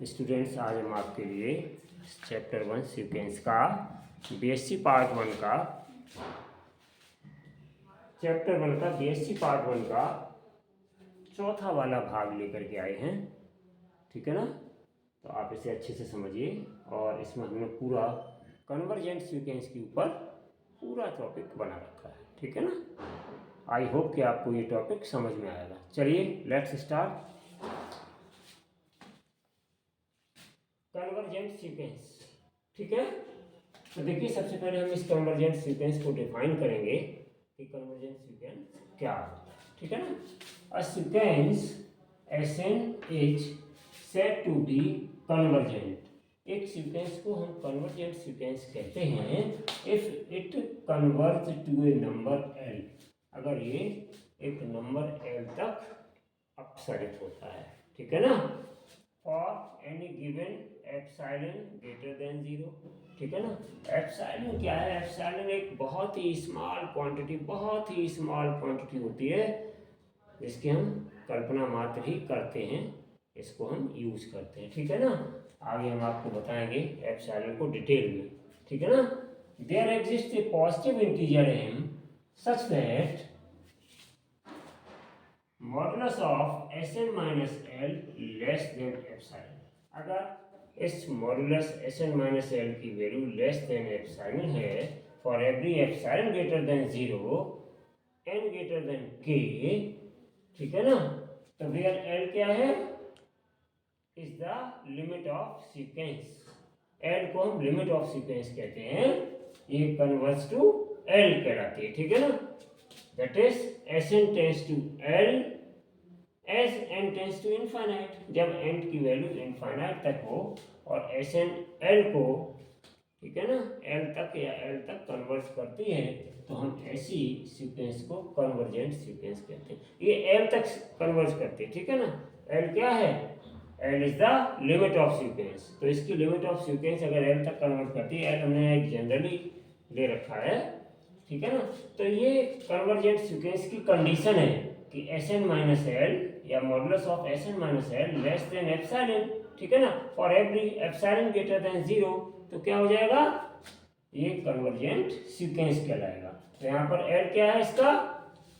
Students, आज हम आपके लिए चैप्टर 1 सीक्वेंस का बीएससी पार्ट 1 का चौथा वाला भाग लेकर के आए हैं। ठीक है ना? तो आप इसे अच्छे से समझिए। और इसमें हमने पूरा कन्वर्जेंट सीक्वेंस के ऊपर पूरा टॉपिक बना रखा है। ठीक है ना? आई होप कि आपको ये टॉपिक समझ में आएगा। चलिए लेट्स स्टार्ट। Convergent sequence. ठीक है, तो देखिए सबसे पहले हम इस कन्वर्जेंट सीक्वेंस को डिफाइन करेंगे कि कन्वर्जेंट सीक्वेंस क्या है। ठीक है ना? A sequence Sn is said to be convergent. एक सीक्वेंस को हम कन्वर्जेंट सीक्वेंस कहते हैं if it converge to a number l, अगर ये एक नंबर l तक अपसरित होता है। ठीक है ना? For any given epsilon greater than 0। ठीक है ना? एप्सिलॉन क्या है? एप्सिलॉन एक बहुत ही स्मॉल क्वांटिटी होती है जिसकी हम कल्पना मात्र ही करते हैं, इसको हम यूज करते हैं। ठीक है ना? आगे हम आपको बताएंगे एप्सिलॉन को डिटेल में। ठीक है ना? There exist a positive integer m such that modulus of Sn minus L less than epsilon. अगर इस मॉडुलस Sn माइनस एल की वैल्यू लेस देन एप्सिलॉन है for every epsilon greater than 0 n greater than k, ठीक है ना, तो where l क्या है? Is the limit of sequence. l को हम लिमिट ऑफ सीक्वेंस कहते हैं, ये कन्वर्ज टू l कहलाती है। ठीक है ना? That is Sn tends to l as n tends to infinite. जब n की वैल्यू इनफाइनाइट तक हो और Sn l को, ठीक है ना, l तक या l तक कन्वर्ज करती है तो हम ऐसी सीक्वेंस को कन्वर्जेंट सीक्वेंस कहते हैं। ये l तक कन्वर्ज करती है। ठीक है ना? l क्या है? l is the limit of sequence. तो इसकी लिमिट ऑफ सीक्वेंस अगर l तक कन्वर्ट करती है, l हमने एक जनरली ले रखा है। ठीक है ना? तो ये कन्वर्जेंट सीक्वेंस की कंडीशन है कि Sn माइनस एल या modulus of Sn minus L less than epsilon. ठीक है ना? For every epsilon greater than 0, तो क्या हो जाएगा? ये कन्वर्जेंट सीक्वेंस कहलाएगा। तो यहाँ पर l क्या है? इसका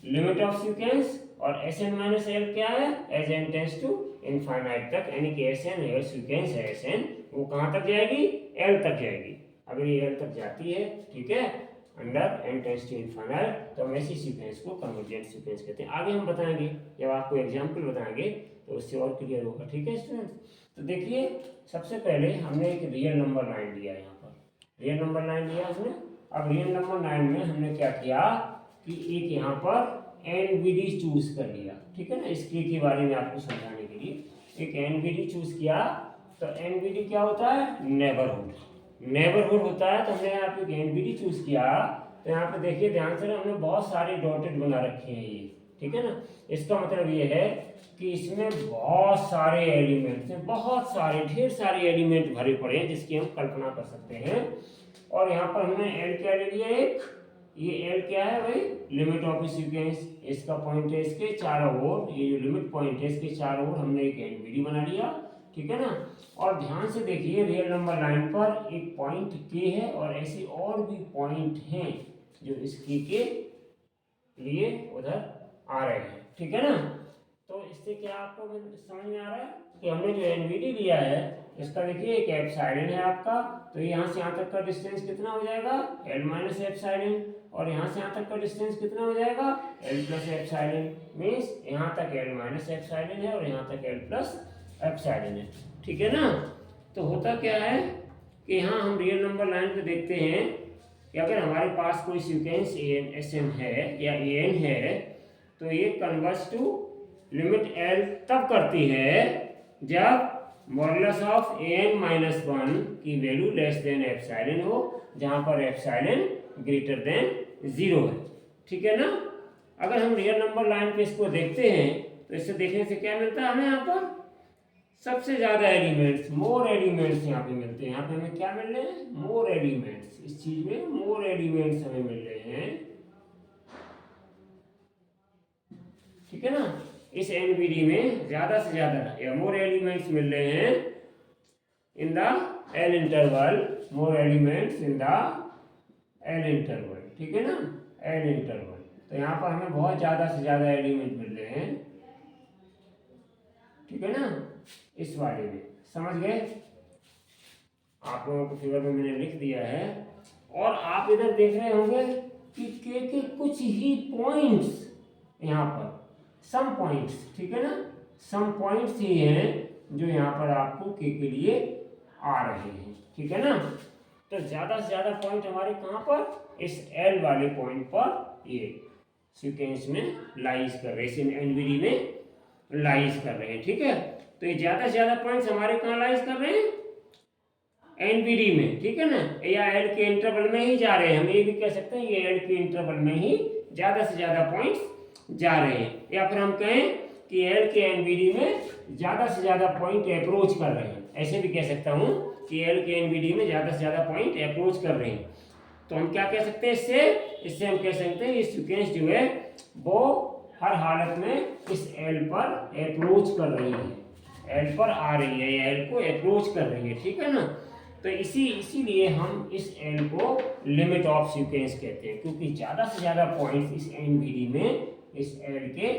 लिमिट ऑफ सीक्वेंस। और Sn माइनस एल क्या है? As n tends to infinite तक, यानी कि Sn है सीक्वेंस है Sn, वो कहाँ तक जाएगी? l तक जाएगी। अगर ये l तक जाती है, ठीक है, under n tends to infinite, तो हम ऐसी सीक्वेंस को कन्वर्जेंट सीक्वेंस कहते हैं। आगे हम बताएंगे, जब आपको एग्जाम्पल बताएंगे तो उससे और क्लियर होगा। ठीक है स्टूडेंट्स? तो देखिए सबसे पहले हमने एक रियल नंबर लाइन लिया, यहाँ पर रियल नंबर लाइन लिया हमने। अब रियल नंबर लाइन में हमने क्या किया कि एक यहाँ पर NVD चूज कर लिया। ठीक है ना? इसके के बारे में आपको समझाने के लिए एक NVD चूज किया। तो NVD क्या होता है? नेबरहुड होता है। तो हमने यहाँ पे NVD चूज किया। तो यहाँ पे देखिए ध्यान से, हमने बहुत सारे डॉटेड बना रखे हैं ये। ठीक है ना? इसका मतलब ये है कि इसमें बहुत सारे एलिमेंट्स हैं, बहुत सारे ढेर सारे एलिमेंट भरे पड़े हैं जिसकी हम कल्पना कर सकते हैं। और यहाँ पर हमने L क्या ले लिया? एक ये L क्या है भाई? Limit of sequence. इसका पॉइंट है इसके चारों ओर, ये जो लिमिट पॉइंट है इसके चारों ओर हमने एक NVD बना लिया। ठीक है ना? और ध्यान से देखिए रियल नंबर लाइन पर एक पॉइंट K है और ऐसे और भी पॉइंट हैं जो इस K के लिए उधर आ रहे हैं। ठीक है ना? तो इससे क्या आपको समझ में आ रहा है कि हमने जो NVD लिया है इसका देखिए एक एप्सिलॉन है आपका, तो यहाँ से यहाँ तक का डिस्टेंस कितना हो जाएगा? L minus epsilon. और यहाँ से यहाँ तक का डिस्टेंस कितना हो जाएगा? L plus epsilon. मीन्स यहाँ तक L माइनस एप्सिलॉन है और यहाँ तक L प्लस एप्सिलॉन है। ठीक है ना? तो होता क्या है कि यहाँ हम रियल नंबर लाइन पे देखते हैं कि अगर हमारे पास कोई सीक्वेंस Sn है या An है, तो ये कन्वर्ज टू लिमिट L तब करती है जब मॉडुलस ऑफ An माइनस 1 की वैल्यू लेस देन एप्सिलॉन हो, जहाँ पर एप्सिलॉन ग्रेटर देन 0 है। ठीक है ना? अगर हम रियल नंबर लाइन पे इसको देखते हैं तो इससे देखने से क्या मिलता है हमें? यहाँ पर सबसे ज्यादा एलिमेंट्स, मोर एलिमेंट्स यहाँ पे मिलते हैं। यहाँ पे हमें क्या मिल रहे हैं? More elements. इस चीज में मोर एलिमेंट्स हमें मिल रहे हैं। ठीक है ना? इस NVD में ज्यादा से ज्यादा या मोर एलिमेंट्स मिल रहे हैं in the L interval, more elements in the L interval, ठीक है ना, एल इंटरवल। तो यहाँ पर हमें बहुत ज़्यादा से ज़्यादा एलिमेंट मिल रहे हैं, ठीक है ना, इस वाले में, समझ गए। आप लोगों को फिगर में मैंने लिख दिया है। और आप इधर देख रहे होंगे कि के कुछ ही पॉइंट्स यहाँ पर, सम पॉइंट्स, ठीक है ना, सम पॉइंट्स ही हैं जो यहाँ पर आपको के लिए आ रहे हैं, ठीक है ना। तो ज़्यादा से ज़्यादा पॉइंट हमारे कहाँ पर, इस एल वाले पॉइंट पर ये सीक्वेंस में लाइज कर रहे हैं, इस एनवीडी में लाइज कर रहे हैं, ठीक है। तो ये ज़्यादा से ज़्यादा पॉइंट्स हमारे कहाँ लाइज कर रहे हैं, एनवीडी में, ठीक है ना, या एल के इंटरवल में ही जा रहे हैं। हम ये भी कह सकते हैं ये एल के इंटरवल में ही ज़्यादा से ज़्यादा पॉइंट्स जा रहे हैं, या फिर हम कहें कि एल के एनवीडी में ज़्यादा से ज़्यादा पॉइंट अप्रोच कर रहे हैं। ऐसे भी कह सकता हूँ कि एल के एनवीडी में ज़्यादा से ज़्यादा पॉइंट अप्रोच कर रहे हैं। तो हम क्या कह सकते हैं इससे हम कह सकते हैं ये सीक्वेंस जो है वो हर हालत में इस एल पर अप्रोच कर रही है, एल पर आ रही है, या एल को अप्रोच कर रही है, ठीक है ना। तो इसीलिए हम इस एल को लिमिट ऑफ सीक्वेंस कहते हैं, क्योंकि ज़्यादा से ज़्यादा पॉइंट्स इस एनवीडी में, इस एल के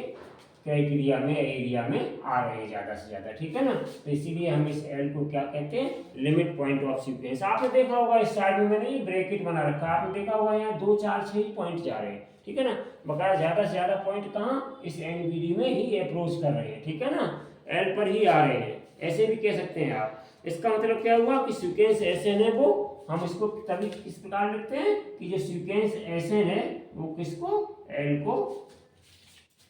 क्राइटेरिया में, एरिया में आ रहे हैं ज़्यादा से ज़्यादा, ठीक है ना। तो इसीलिए हम इस एल को क्या कहते हैं, लिमिट पॉइंट ऑफ सीक्वेंस। आपने देखा होगा इस साइड में मैंने ये ब्रैकेट बना रखा है, आपने देखा होगा यहाँ 2 4 6 पॉइंट जा रहे हैं, ठीक है ना। बकाया ज़्यादा से ज़्यादा पॉइंट कहाँ, इस एनवीडी में ही अप्रोच कर रहे हैं, ठीक है ना, एल पर ही आ रहे हैं। ऐसे भी कह सकते हैं आप। इसका मतलब क्या हुआ कि सीक्वेंस एसएन है वो हम इसको तभी किस प्रकार लिखते हैं कि जो सीक्वेंस एसएन है वो किसको, एल को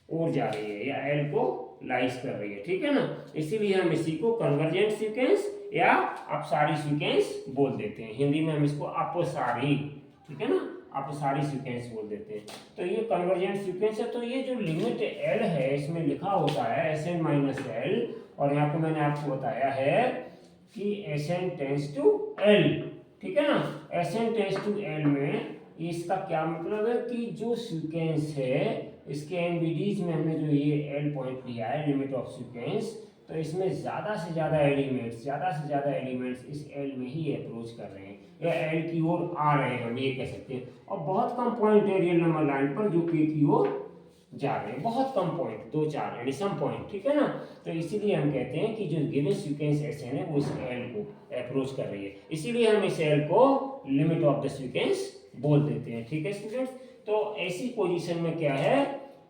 और जा रही है, या एल को लाइज कर रही है, ठीक है ना। इसीलिए हम इसी को कन्वर्जेंट सीक्वेंस या अपसारी सीक्वेंस बोल देते हैं। हिंदी में हम इसको अपसारी, ठीक है ना, अपसारी सीक्वेंस बोल देते हैं। तो ये कन्वर्जेंट सीक्वेंस है। तो ये जो लिमिट एल है इसमें लिखा होता है एस एन माइनस एल, और यहाँ पे मैंने आपको बताया है कि S N tends to L, ठीक है ना। S N tends to L में इसका क्या मतलब है कि जो सीक्वेंस है इसके एनवीडीज में हमने जो ये एल पॉइंट लिया है, लिमिट ऑफ सीक्वेंस, तो इसमें ज़्यादा से ज़्यादा एलिमेंट्स इस एल में ही अप्रोच कर रहे हैं, या एल की ओर आ रहे हैं, हम ये कह सकते हैं। और बहुत कम पॉइंट है रियल नंबर लाइन पर जो के की ओर जा रहे हैं, बहुत कम पॉइंट, 2 4 यानी सम पॉइंट, ठीक है ना। तो इसीलिए हम कहते हैं कि जो गिवन सीक्वेंस एस एन है वो इस एल को अप्रोच कर रही है, इसीलिए हम इस एल को लिमिट ऑफ द सीक्वेंस बोल देते हैं, ठीक है स्टूडेंट्स। तो ऐसी पोजीशन में क्या है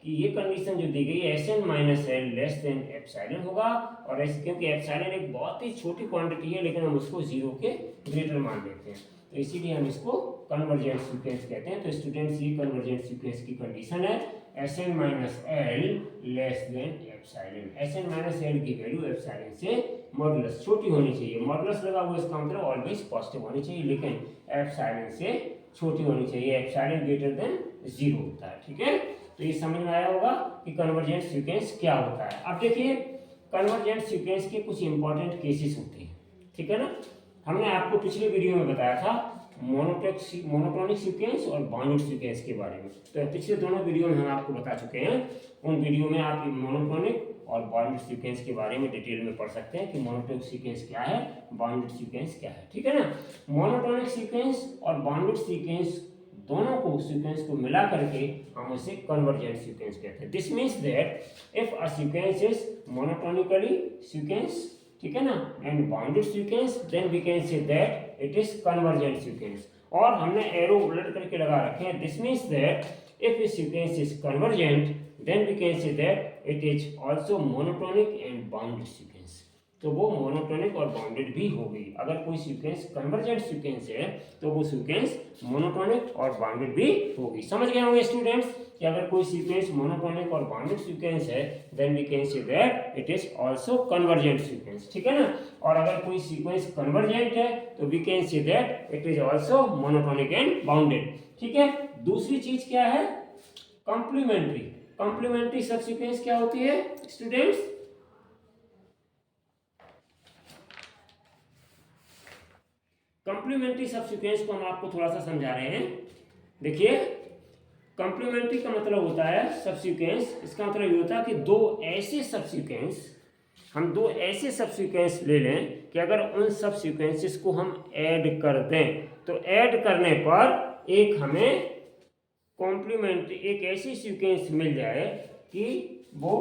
कि ये कंडीशन जो दी गई है S N minus L less than epsilon होगा, और ऐसे क्योंकि एप्सिलॉन एक बहुत ही छोटी क्वांटिटी है लेकिन हम उसको 0 के ग्रेटर मान लेते हैं, तो इसीलिए हम इसको कन्वर्जेंट सीक्वेंस कहते हैं। तो स्टूडेंट्स ये कन्वर्जेंट सीक्वेंस की कंडीशन है S N minus L less than epsilon. S N minus L की वैल्यू एप्सिलॉन से मॉडुलस छोटी होनी चाहिए, मॉडुलस लगा हुआ इसका मतलब ऑलवेज पॉजिटिव होनी चाहिए, लेकिन एप्सिलॉन से छोटी होनी चाहिए, एप्सिलॉन ग्रेटर देन 0 होता है, ठीक है। तो ये समझ में आया होगा कि कन्वर्जेंट सीक्वेंस क्या होता है। अब देखिए कन्वर्जेंट सीक्वेंस के कुछ इंपॉर्टेंट केसेस होते हैं, ठीक है ना। हमने आपको पिछले वीडियो में बताया था मोनोटोनिक सीक्वेंस और बाउंडेड सीक्वेंस के बारे में। तो पिछले दोनों वीडियो में हम आपको बता चुके हैं, उन वीडियो में आप मोनोटोनिक और बाउंडेड सीक्वेंस के बारे में डिटेल में पढ़ सकते हैं कि मोनोटोनिक सीक्वेंस क्या है, बाउंडेड सीक्वेंस क्या है, ठीक है ना। मोनोटोनिक सीक्वेंस और बाउंडेड सीक्वेंस दोनों को सीक्वेंस को मिला करके हम उसे कन्वर्जेंट सीक्वेंस कहते हैं। This means that if a sequence is monotonically sequence, ठीक है ना, and bounded sequence, then we can say that it is convergent sequence. और हमने एरो उलट करके लगा रखे हैं, this means that if a sequence is convergent then we can say that it is also monotonic and bounded sequence. तो वो monotonic और बाउंडेड भी होगी। अगर कोई सीक्वेंस कन्वर्जेंट सीक्वेंस है तो वो सीक्वेंस मोनोटोनिक और बाउंडेड भी होगी। समझ गए होंगे स्टूडेंट्स कि अगर कोई सीक्वेंस मोनोटोनिक और बाउंडेड सीक्वेंस है then we can say that it is also convergent sequence, ठीक है ना। और अगर कोई सीक्वेंस कन्वर्जेंट है तो we can say that it is also monotonic and bounded, ठीक है। दूसरी चीज क्या है, कॉम्प्लीमेंट्री। कॉम्प्लीमेंट्री सब सीक्वेंस क्या होती है स्टूडेंट्स, कॉम्प्लीमेंट्री सब सीक्वेंस को हम आपको थोड़ा सा समझा रहे हैं। देखिए कॉम्प्लीमेंट्री का मतलब होता है सब सीक्वेंस, इसका मतलब ये होता है कि दो ऐसे सब सीक्वेंस हम दो ऐसे सब सीक्वेंस ले लें कि अगर उन सब सीक्वेंसेस को हम ऐड कर दें तो ऐड करने पर एक हमें कॉम्प्लीमेंट एक ऐसी सीक्वेंस मिल जाए कि वो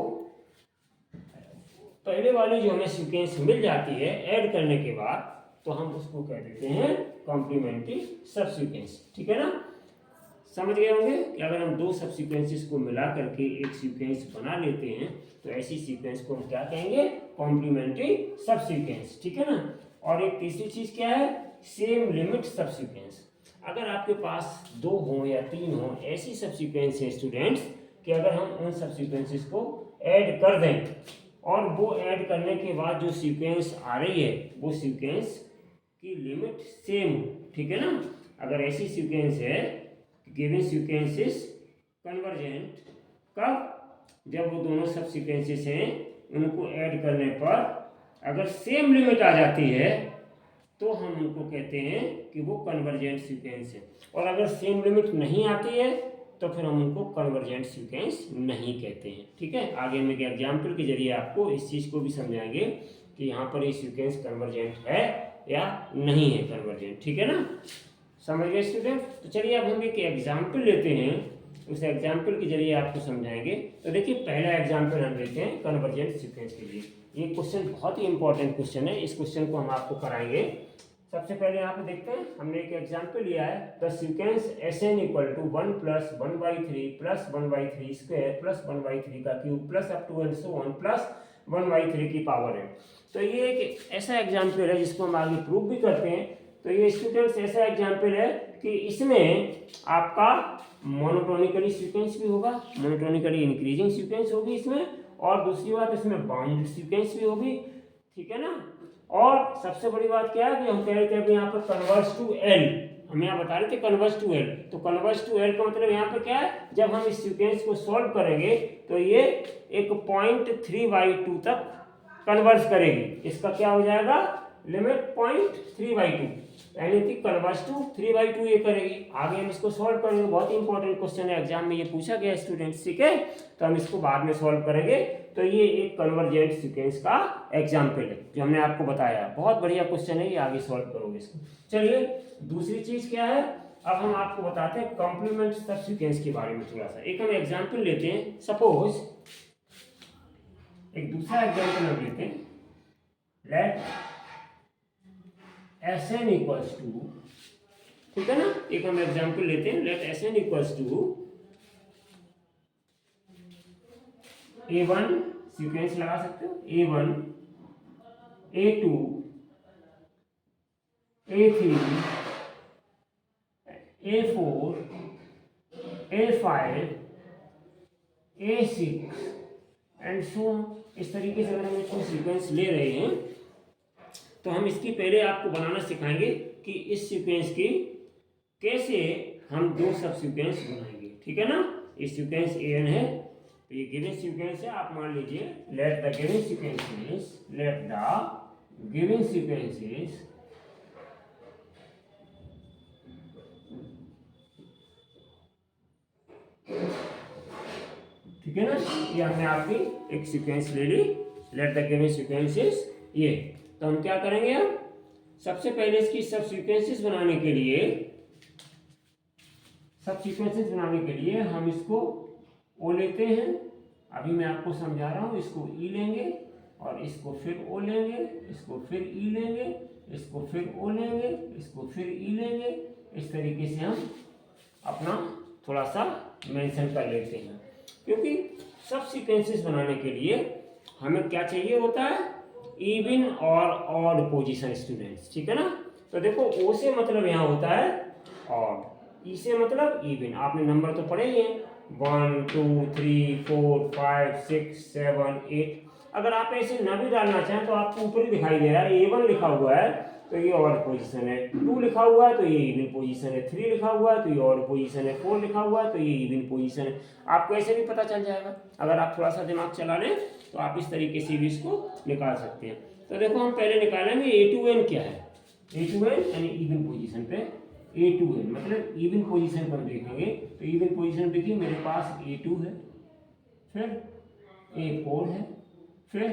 पहले वाली जो हमें सीक्वेंस मिल जाती है ऐड करने के बाद, तो हम उसको कह देते हैं कॉम्प्लीमेंट्री सब सीक्वेंस। ठीक है ना, समझ गए होंगे कि अगर हम दो सब सीक्वेंसेस को मिला करके एक सीक्वेंस बना लेते हैं तो ऐसी सीक्वेंस को हम क्या कहेंगे, कॉम्प्लीमेंट्री सब सीक्वेंस। ठीक है ना, और एक तीसरी चीज क्या है, सेम लिमिट सब सीक्वेंस। अगर आपके पास दो हो या तीन हो ऐसी सब सीक्वेंस है स्टूडेंट्स कि अगर हम उन सब सीक्वेंसेस को ऐड कर दें और वो ऐड करने के बाद जो सीक्वेंस आ रही है वो सीक्वेंस की लिमिट सेम हो। ठीक है ना, अगर ऐसी सीक्वेंस है गिवन सीक्वेंस इज कन्वर्जेंट, कब, जब वो दोनों सब सीक्वेंसेस हैं उनको ऐड करने पर अगर सेम लिमिट आ जाती है तो हम उनको कहते हैं कि वो कन्वर्जेंट सीक्वेंस है, और अगर सेम लिमिट नहीं आती है तो फिर हम उनको कन्वर्जेंट सीक्वेंस नहीं कहते हैं। ठीक है, आगे हम एक एग्जाम्पल के जरिए आपको इस चीज़ को भी समझाएंगे कि यहाँ पर ये सीक्वेंस कन्वर्जेंट है या नहीं है कन्वर्जेंट। ठीक है ना, समझ गए स्टूडेंट। तो चलिए अब हम एक एग्जाम्पल लेते हैं, उस एग्जाम्पल के जरिए आपको समझाएंगे। तो देखिए पहला एग्जाम्पल हम लेते हैं कन्वर्जेंट सीक्वेंस के लिए। ये क्वेश्चन बहुत ही इंपॉर्टेंट क्वेश्चन है, इस क्वेश्चन को हम आपको कराएंगे। सबसे पहले यहाँ पे देखते हैं, हमने एक एग्जाम्पल लिया है, the sequence Sn equal to 1 plus 1/3 plus 1/3 square plus 1/3 का cube plus up to and so on plus 1/3 की पावर है। तो ये एक ऐसा एग्जाम्पल है जिसको हम आगे प्रूव भी करते हैं। तो ये स्टूडेंट्स ऐसा एग्जाम्पल है कि इसमें आपका मोनोटोनिकली सीक्वेंस भी होगा, मोनोटोनिकली इंक्रीजिंग सीक्वेंस होगी इसमें, और दूसरी बात इसमें बाउंडेड सीक्वेंस भी होगी। ठीक है ना, और सबसे बड़ी बात क्या है कि हम कह रहे थे अभी यहाँ पर कन्वर्स टू एल, हम यहाँ बता रहे थे कन्वर्स टू एल। तो कन्वर्स टू एल का मतलब यहाँ पर क्या है, जब हम इस सीक्वेंस को सॉल्व करेंगे तो ये एक 0.3/2 तक कन्वर्स करेगी। इसका क्या हो जाएगा, लिमिट 0.3/2, यानी कि कन्वर्स टू 3/2 ये करेगी। आगे हम इसको सॉल्व करेंगे, बहुत ही इंपॉर्टेंट क्वेश्चन है, एग्जाम में ये पूछा गया स्टूडेंट्स। ठीक है, तो हम इसको बाद में सॉल्व करेंगे। तो ये एक कन्वर्जेंट सीक्वेंस का एग्जाम्पल है जो हमने आपको बताया, बहुत बढ़िया क्वेश्चन है ये, आगे सॉल्व करोगे इसको। चलिए दूसरी चीज क्या है, अब हम आपको बताते हैं कॉम्प्लीमेंट सब सीक्वेंस के बारे में थोड़ा सा। एक हम एग्जाम्पल लेते हैं, सपोज एक दूसरा एग्जाम्पल हम लेते हैं, लेट Sn इक्वल्स टू, ठीक है ना, एक हम एग्जाम्पल लेते हैं, let Sn equals to A1, sequence लगा सकते हो, A1 A2 A3 A4 A5 A6 and so. इस तरीके से अगर हम इसको सीक्वेंस ले रहे हैं तो हम इसकी पहले आपको बनाना सिखाएंगे कि इस सीक्वेंस की कैसे हम दो सब सीक्वेंस बनाएंगे। ठीक है ना, ये सीक्वेंस An है, तो ये गिवन सीक्वेंस है, आप मान लीजिए let the given sequence is, let the given sequence is ठीक है ना, ये हमने आपकी एक सीक्वेंस ले ली, let the given sequence is ये। तो हम क्या करेंगे, हम सबसे पहले इसकी सब सीक्वेंसेस बनाने के लिए, सब सीक्वेंसेस बनाने के लिए हम इसको ओ लेते हैं, अभी मैं आपको समझा रहा हूँ, इसको ई लेंगे और इसको फिर ओ लेंगे, इसको फिर ई लेंगे, इसको फिर ओ लेंगे, इसको फिर ई लेंगे। इस तरीके से हम अपना थोड़ा सा मेंशन कर लेते हैं, क्योंकि सब सीक्वेंसेस बनाने के लिए हमें क्या चाहिए होता है, इवन और ऑड पोजीशन स्टूडेंट्स। ठीक है ना, तो देखो ओ से मतलब यहाँ होता है ऑड, ई से मतलब इवन। आपने नंबर तो पढ़े ही हैं, 1 2 3 4 5 6 7 8। अगर आप ऐसे न भी डालना चाहें तो आपको ऊपर ही दिखाई दे रहा है, A1 लिखा हुआ है तो ये ऑड पोजीशन है, 2 लिखा हुआ है तो ये इवन पोजीशन है, 3 लिखा हुआ है तो ये ऑड पोजीशन है, 4 लिखा हुआ है तो ये इवन पोजीशन है। आपको ऐसे भी पता चल जाएगा, अगर आप थोड़ा सा दिमाग चला लें तो आप इस तरीके से भी इसको निकाल सकते हैं। तो देखो हम पहले निकालेंगे A2n क्या है, A2n यानी इवन पोजीशन पे, A2n मतलब इवन पोजीशन पर देखेंगे तो इवन पोजीशन देखिए मेरे पास A2 है, फिर A4 है, फिर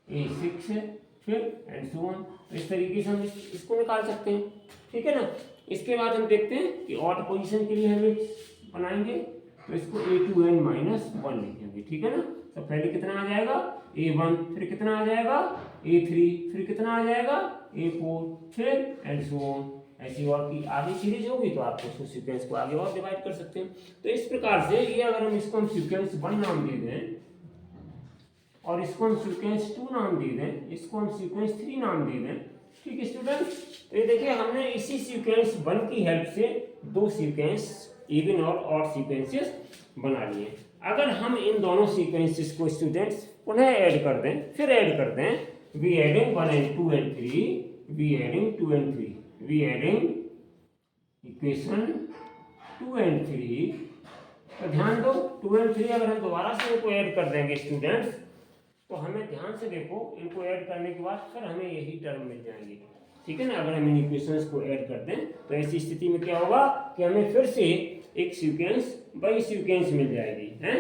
A6 है, फिर एंड सो ऑन। तो इस तरीके से हम इसको निकाल सकते हैं, ठीक है ना। इसके बाद हम देखते हैं कि ऑड पोजीशन के लिए हमें बनाएंगे, तो इसको A2n माइनस 1 लिखेंगे, ठीक है ना। तो पहले कितना आ जाएगा A1, फिर कितना आ जाएगा A3, फिर कितना आ जाएगा A4, फिर एंड सो ऑन। ऐसी और की आगे सीरीज होगी तो आप उसको सीक्वेंस को आगे और डिवाइड कर सकते हैं। तो इस प्रकार से ये अगर हम इसको हम सीक्वेंस 1 नाम दे दें और इसको हम सीक्वेंस 2 नाम दे दें, इसको हम सीक्वेंस 3 नाम दे दें, ठीक है स्टूडेंट्स। तो ये देखिए हमने इसी सीक्वेंस 1 की हेल्प से दो सीक्वेंस इवन और ऑड सीक्वेंसेस बना लिए। अगर हम इन दोनों सीक्वेंसेस को स्टूडेंट्स पुनः ऐड कर दें, फिर ऐड कर दें, we adding 1 and 2 and 3, we adding 2 and 3, we adding equation 2 and 3। तो ध्यान दो 2 and 3 अगर हम दोबारा से इनको ऐड कर देंगे स्टूडेंट्स, तो हमें ध्यान से देखो, इनको ऐड करने के बाद फिर हमें यही टर्म मिल जाएंगे, ठीक है ना। अगर हम इन इक्वेशंस को ऐड कर दें तो ऐसी स्थिति में क्या होगा कि हमें फिर से एक सीक्वेंस बाई सीक्वेंस मिल जाएगी, हैं।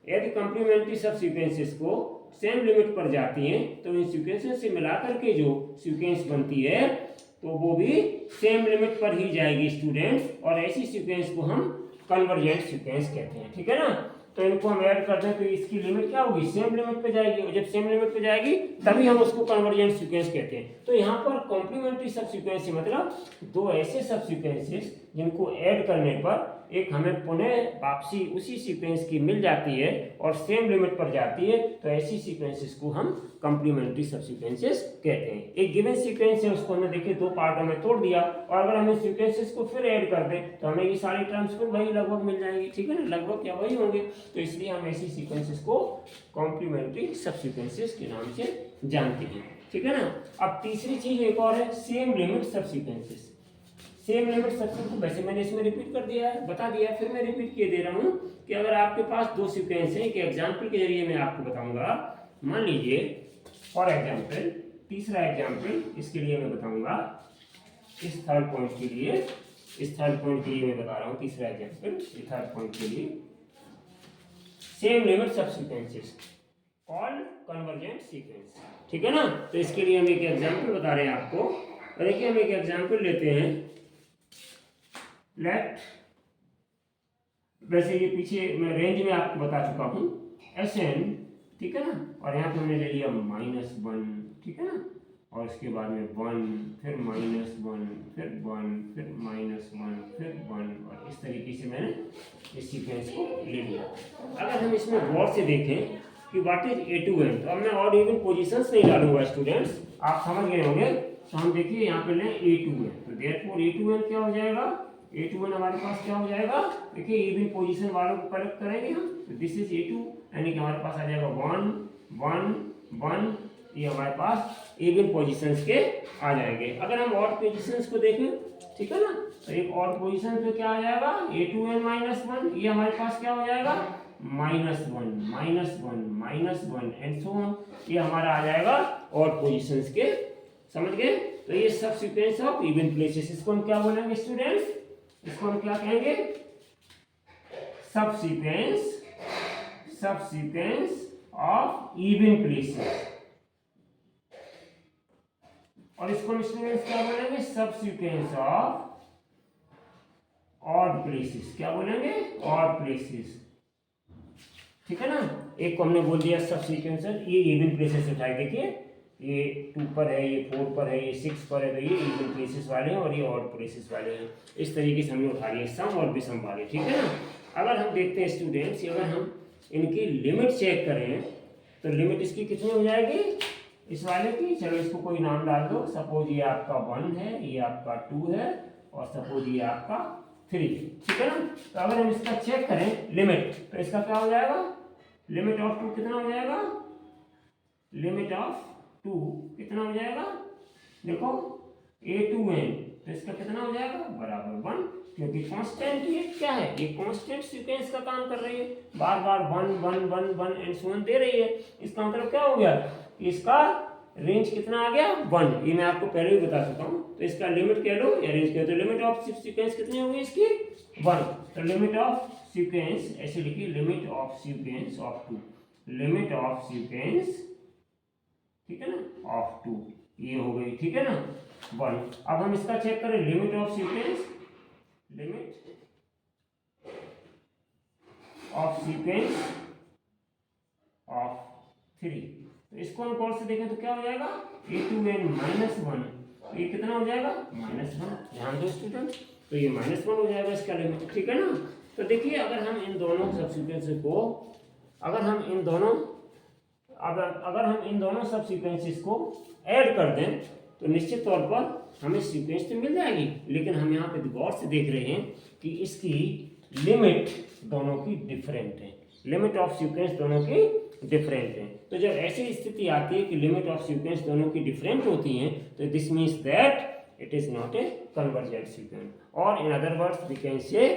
यदि कंप्लीमेंट्री सब सीक्वेंसेस को सेम लिमिट पर जाती हैं तो इन सीक्वेंसेस से मिलाकर के जो सीक्वेंस बनती है तो वो भी सेम लिमिट पर ही जाएगी स्टूडेंट्स, और ऐसी सीक्वेंस को हम कन्वर्जेंट सीक्वेंस कहते हैं, ठीक है ना। तो इनको हम ऐड कर दें तो इसकी लिमिट क्या होगी, सेम लिमिट पे जाएगी, और जब सेम लिमिट पे जाएगी तभी हम उसको कन्वर्जेंट सीक्वेंस कहते हैं। तो यहाँ पर कॉम्प्लीमेंट्री सब सीक्वेंस मतलब दो ऐसे सब सीक्वेंसेस जिनको ऐड करने पर एक हमें पुनः वापसी उसी सीक्वेंस की मिल जाती है और सेम लिमिट पर जाती है, तो ऐसी सीक्वेंसेस को हम कॉम्प्लीमेंट्री सब सीक्वेंसेस कहते हैं। एक गिवन सीक्वेंस है उसको हमने देखिए दो पार्टों में तोड़ दिया, और अगर हम सीक्वेंसेस को फिर ऐड कर दें तो हमें ये सारी टर्म्स फिर वही लगभग मिल जाएंगी, ठीक है ना, लगभग क्या वही होंगे। तो इसलिए हम ऐसी सीक्वेंसेस को कॉम्प्लीमेंट्री सब सीक्वेंसेस के नाम से जानते हैं, ठीक है ना। अब तीसरी चीज एक और है, सेम लिमिट सब सीक्वेंसेस। सेम लिमिट सब को वैसे मैंने इसमें रिपीट कर दिया है, बता दिया है, फिर मैं रिपीट किए दे रहा हूँ कि अगर आपके पास दो सीक्वेंस है, एक एग्जाम्पल के जरिए मैं आपको बताऊंगा। मान लीजिए फॉर एग्जाम्पल, तीसरा एग्जाम्पल इसके लिए मैं बताऊंगा, इस थर्ड पॉइंट के लिए, इस थर्ड पॉइंट के लिए मैं बता रहा हूँ तीसरा एग्जाम्पल, इस थर्ड पॉइंट के लिए सेम लिमिट सब सीक्वेंसेस कॉल्ड कन्वर्जेंट सीक्वेंस, ठीक है ना। तो इसके लिए हम एक एग्जाम्पल बता रहे हैं आपको। देखिए हम एक एग्जाम्पल लेते हैं, लेट, वैसे ये पीछे मैं रेंज में आपको बता चुका हूँ Sn, ठीक है ना, और यहाँ पे हमने ले लिया -1, ठीक है ना, और उसके बाद में 1, फिर -1, फिर 1, फिर -1, फिर 1, और इस तरीके से मैंने इस सीक्वेंस को ले लिया। अगर हम इसमें गौर से देखें कि व्हाट इज A2n, तो अब मैं ऑड इवन पोजीशंस नहीं डालूंगा स्टूडेंट्स, आप समझ गए होंगे। तो हम देखिए यहाँ पे लें A2n, तो देयरफॉर A2n क्या हो जाएगा, A2n हमारे पास क्या हो जाएगा, देखिए इवन पोजीशन वालों को कलेक्ट करेंगे हम, तो दिस इज A2, यानी कि हमारे पास आ जाएगा 1, 1, 1, ये हमारे पास इवन पोजीशंस के आ जाएंगे। अगर हम ऑड पोजीशंस को देखें, ठीक है ना, तो एक ऑड पोजीशन पे क्या आ जाएगा A2n -1, ये हमारे पास क्या हो जाएगा -1, -1 एंड सो ऑन, ये हमारा आ जाएगा ऑड पोजीशंस के, समझ गए। तो ये सब सीक्वेंस ऑफ इवन प्लेसेस, इसको हम क्या बोलेंगे स्टूडेंट्स, इसको हम क्या कहेंगे, सब सीक्वेंस ऑफ इवन प्लेसेस, और इसको हम स्टूडेंट्स क्या बोलेंगे, सब सीक्वेंस ऑफ ऑड प्लेसेस, क्या बोलेंगे, ऑड प्लेसेस, ठीक है ना। एक को हमने बोल दिया सब सीक्वेंस, ये इवन प्लेसेस उठाए, देखिए ये 2 पर है, ये 4 पर है, ये 6 पर है, तो ये इवन प्लेसेस वाले हैं और ये ऑड प्लेसेस वाले हैं। इस तरीके से हमने उठा लिए सम और विषम वाले, ठीक है ना। अगर हम देखते हैं स्टूडेंट्स, अगर हम इनकी लिमिट चेक करें तो लिमिट इसकी कितनी हो जाएगी, इस वाले की, चलो इसको कोई नाम डाल दो, सपोज ये आपका 1 है, ये आपका 2 है, और सपोज ये आपका 3, ठीक है ना। तो अगर हम इसका चेक करें लिमिट, तो इसका क्या हो जाएगा, लिमिट ऑफ 2 कितना हो जाएगा, लिमिट ऑफ 2 कितना हो जाएगा, देखो A2n, तो इसका कितना हो जाएगा बराबर 1, क्योंकि कांस्टेंट ये क्या है, ये कांस्टेंट सीक्वेंस का काम कर रही है, बार बार 1 1 1 1 एंड सो ऑन दे रही है। इसका मतलब क्या हो गया, इसका रेंज कितना आ गया 1, ये मैं आपको पहले ही बता चुका हूँ। तो इसका लिमिट कह लो या रेंज कह लो, तो लिमिट ऑफ सीक्वेंस कितनी होगी इसकी 1, तो लिमिट ऑफ सीक्वेंस ऐसे लिखिए, limit of sequence of 2, limit of sequence, ठीक है ना, ऑफ 2 ये हो गई, ठीक है ना 1। अब हम इसका चेक करें, limit of sequence, limit of sequence of 3। तो इसको हम कौन से देखें तो क्या हो जाएगा, a2n -1, तो ये कितना हो जाएगा -1। ध्यान दो स्टूडेंट, तो ये -1 हो जाएगा इसका लिमिट, ठीक है ना। तो देखिए अगर हम इन दोनों सबसीक्वेंसेस को, अगर हम इन दोनों सबसीक्वेंसेस को ऐड कर दें तो निश्चित तौर पर हमें सीक्वेंस तो मिल जाएगी, लेकिन हम यहाँ पे गौर से देख रहे हैं कि इसकी लिमिट दोनों की डिफरेंट है, लिमिट ऑफ सीक्वेंस दोनों की डिफरेंट है। तो जब ऐसी स्थिति आती है कि लिमिट ऑफ सीक्वेंस दोनों की डिफरेंट होती हैं, तो this means that it is not a convergent sequence, और in other words we can say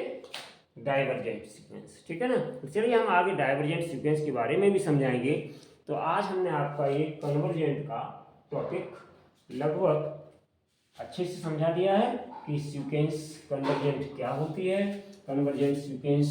divergent sequence, ठीक है ना। तो चलिए हम आगे डाइवर्जेंट सीक्वेंस के बारे में भी समझाएंगे। तो आज हमने आपका ये कन्वर्जेंट का टॉपिक लगभग अच्छे से समझा दिया है कि सीक्वेंस कन्वर्जेंट क्या होती है, कन्वर्जेंट सीक्वेंस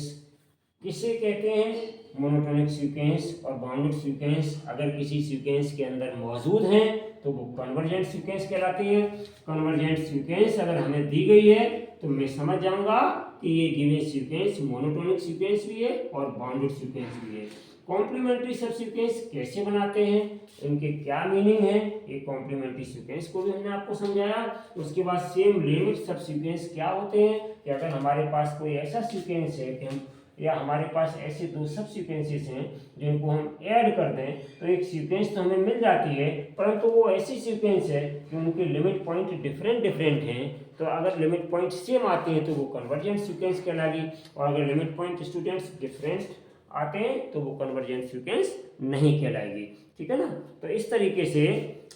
किसे कहते हैं, मोनोटोनिक सीक्वेंस और बाउंडेड सीक्वेंस अगर किसी सीक्वेंस के अंदर मौजूद हैं तो वो कन्वर्जेंट सीक्वेंस कहलाती है। कन्वर्जेंट सीक्वेंस अगर हमें दी गई है तो मैं समझ जाऊंगा कि ये गिवन सीक्वेंस मोनोटोनिक सीक्वेंस भी है और बाउंडेड सीक्वेंस भी है। कॉम्प्लीमेंट्री सब सीक्वेंस कैसे बनाते हैं, इनके क्या मीनिंग है, ये कॉम्प्लीमेंट्री सीक्वेंस को भी हमने आपको समझाया। उसके बाद सेम लिमिट सब सीक्वेंस क्या होते हैं, कि अगर हमारे पास कोई ऐसा सीक्वेंस है कि हम, या हमारे पास ऐसे दो सब सीक्वेंसेस हैं जिनको हम ऐड कर दें तो एक सीक्वेंस तो हमें मिल जाती है, परंतु वो ऐसी सीक्वेंस है कि उनके लिमिट पॉइंट डिफरेंट हैं। तो अगर लिमिट पॉइंट सेम आते हैं तो वो कन्वर्जेंट सीक्वेंस कहलाएगी, और अगर लिमिट पॉइंट स्टूडेंट्स डिफरेंट आते हैं तो वो कन्वर्जेंट सीक्वेंस नहीं कहलाएगी, ठीक है ना। तो इस तरीके से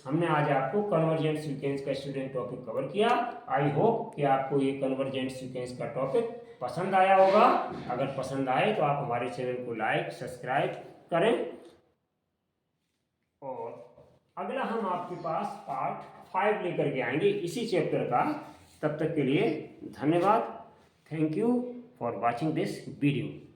हमने आज आपको कन्वर्जेंट सीक्वेंस का स्टूडेंट टॉपिक कवर किया। आई होप कि आपको ये कन्वर्जेंट सीक्वेंस का टॉपिक पसंद आया होगा। अगर पसंद आए तो आप हमारे चैनल को लाइक सब्सक्राइब करें, और अगला हम आपके पास पार्ट 5 लेकर के आएंगे इसी चैप्टर का। तब तक के लिए धन्यवाद। Thank you for watching this video.